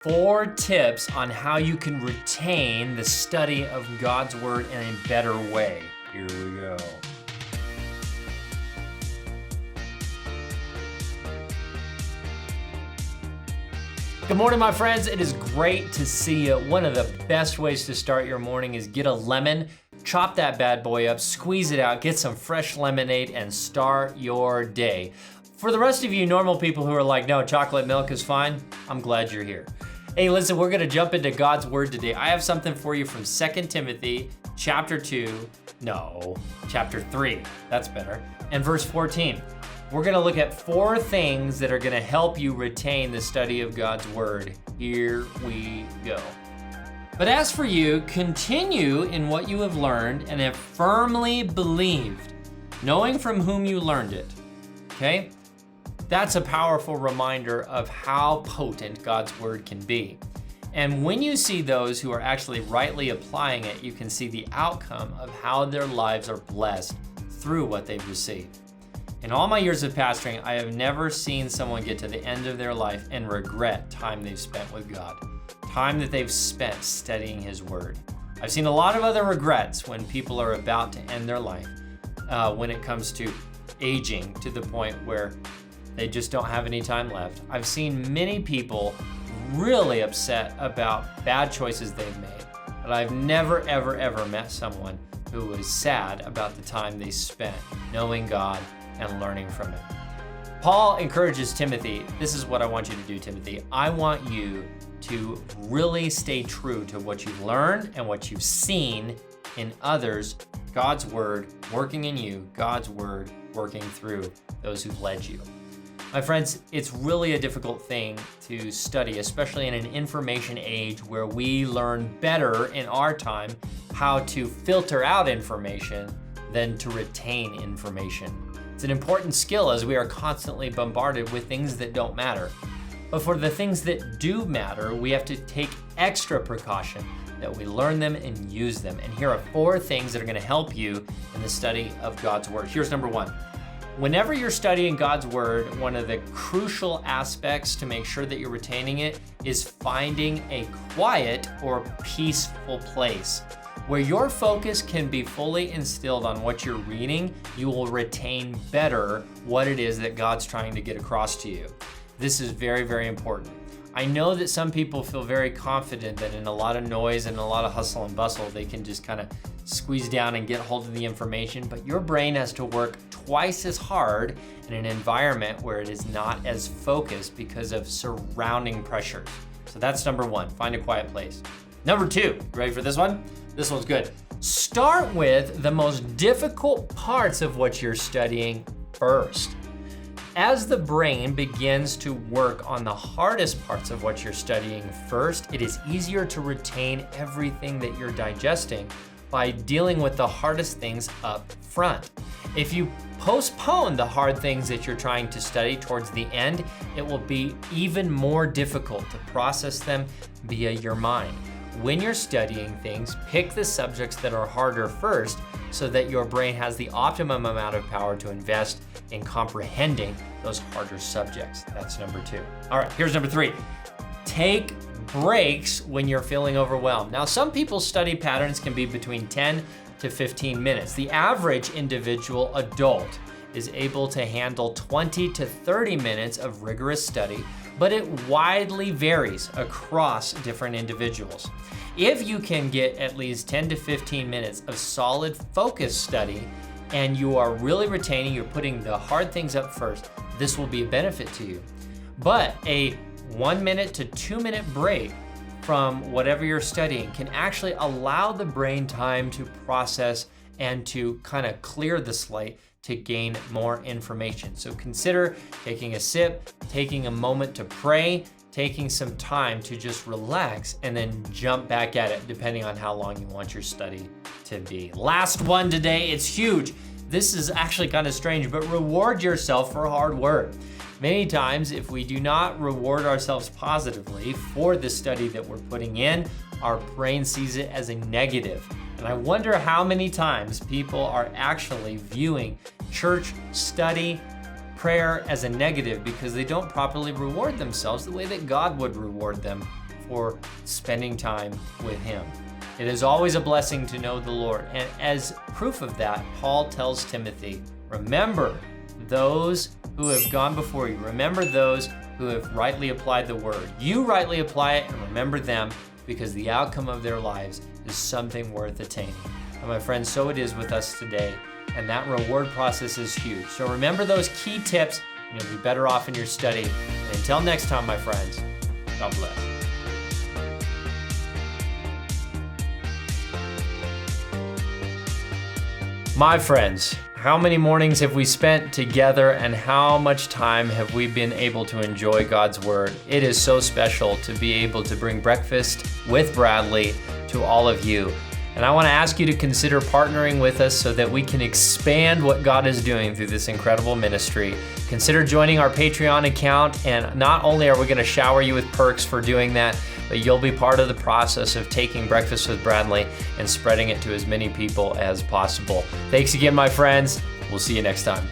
4 tips on how you can retain the study of God's Word in a better way. Here we go. Good morning, my friends. It is great to see you. One of the best ways to start your morning is get a lemon, chop that bad boy up, squeeze it out, get some fresh lemonade, and start your day. For the rest of you normal people who are like, no, chocolate milk is fine, I'm glad you're here. Hey, listen, we're gonna jump into God's Word today. I have something for you from 2 Timothy chapter 3, that's better, and verse 14. We're gonna look at 4 things that are gonna help you retain the study of God's Word. Here we go. But as for you, continue in what you have learned and have firmly believed, knowing from whom you learned it. Okay? That's a powerful reminder of how potent God's Word can be. And when you see those who are actually rightly applying it, you can see the outcome of how their lives are blessed through what they've received. In all my years of pastoring, I have never seen someone get to the end of their life and regret time they've spent with God, time that they've spent studying His Word. I've seen a lot of other regrets when people are about to end their life, when it comes to aging to the point where they just don't have any time left. I've seen many people really upset about bad choices they've made, but I've never, ever met someone who was sad about the time they spent knowing God and learning from it. Paul encourages Timothy, this is what I want you to do, Timothy. I want you to really stay true to what you've learned and what you've seen in others, God's Word working in you, God's Word working through those who've led you. My friends, it's really a difficult thing to study, especially in an information age where we learn better in our time how to filter out information than to retain information. It's an important skill as we are constantly bombarded with things that don't matter. But for the things that do matter, we have to take extra precaution that we learn them and use them. And here are 4 things that are gonna help you in the study of God's Word. Here's number 1. Whenever you're studying God's Word, one of the crucial aspects to make sure that you're retaining it is finding a quiet or peaceful place. Where your focus can be fully instilled on what you're reading, you will retain better what it is that God's trying to get across to you. This is very, very important. I know that some people feel very confident that in a lot of noise and a lot of hustle and bustle, they can just kind of squeeze down and get hold of the information, but your brain has to work twice as hard in an environment where it is not as focused because of surrounding pressures. So that's number 1, find a quiet place. Number 2, ready for this one? This one's good. Start with the most difficult parts of what you're studying first. As the brain begins to work on the hardest parts of what you're studying first, it is easier to retain everything that you're digesting by dealing with the hardest things up front. If you postpone the hard things that you're trying to study towards the end, it will be even more difficult to process them via your mind. When you're studying things, pick the subjects that are harder first so that your brain has the optimum amount of power to invest in comprehending those harder subjects. That's number 2. All right, here's number 3. Take breaks when you're feeling overwhelmed. Now, some people's study patterns can be between 10 to 15 minutes. The average individual adult is able to handle 20 to 30 minutes of rigorous study, but it widely varies across different individuals. If you can get at least 10 to 15 minutes of solid focused study and you are really retaining, you're putting the hard things up first, this will be a benefit to you. But a 1 minute to 2 minute break from whatever you're studying can actually allow the brain time to process and to kind of clear the slate to gain more information. So consider taking a sip, taking a moment to pray, taking some time to just relax and then jump back at it depending on how long you want your study to be. Last one today, it's huge. This is actually kind of strange, but reward yourself for hard work. Many times, if we do not reward ourselves positively for the study that we're putting in, our brain sees it as a negative. And I wonder how many times people are actually viewing church study, prayer as a negative because they don't properly reward themselves the way that God would reward them for spending time with Him. It is always a blessing to know the Lord. And as proof of that, Paul tells Timothy, remember those who have gone before you. Remember those who have rightly applied the word. You rightly apply it and remember them, because the outcome of their lives is something worth attaining. And my friends, so it is with us today. And that reward process is huge. So remember those key tips, and you'll be better off in your study. And until next time, my friends, God bless. My friends, how many mornings have we spent together, and how much time have we been able to enjoy God's Word? It is so special to be able to bring breakfast with Bradley to all of you. And I want to ask you to consider partnering with us so that we can expand what God is doing through this incredible ministry. Consider joining our Patreon account, and not only are we going to shower you with perks for doing that, but you'll be part of the process of taking Breakfast with Bradley and spreading it to as many people as possible. Thanks again, my friends. We'll see you next time.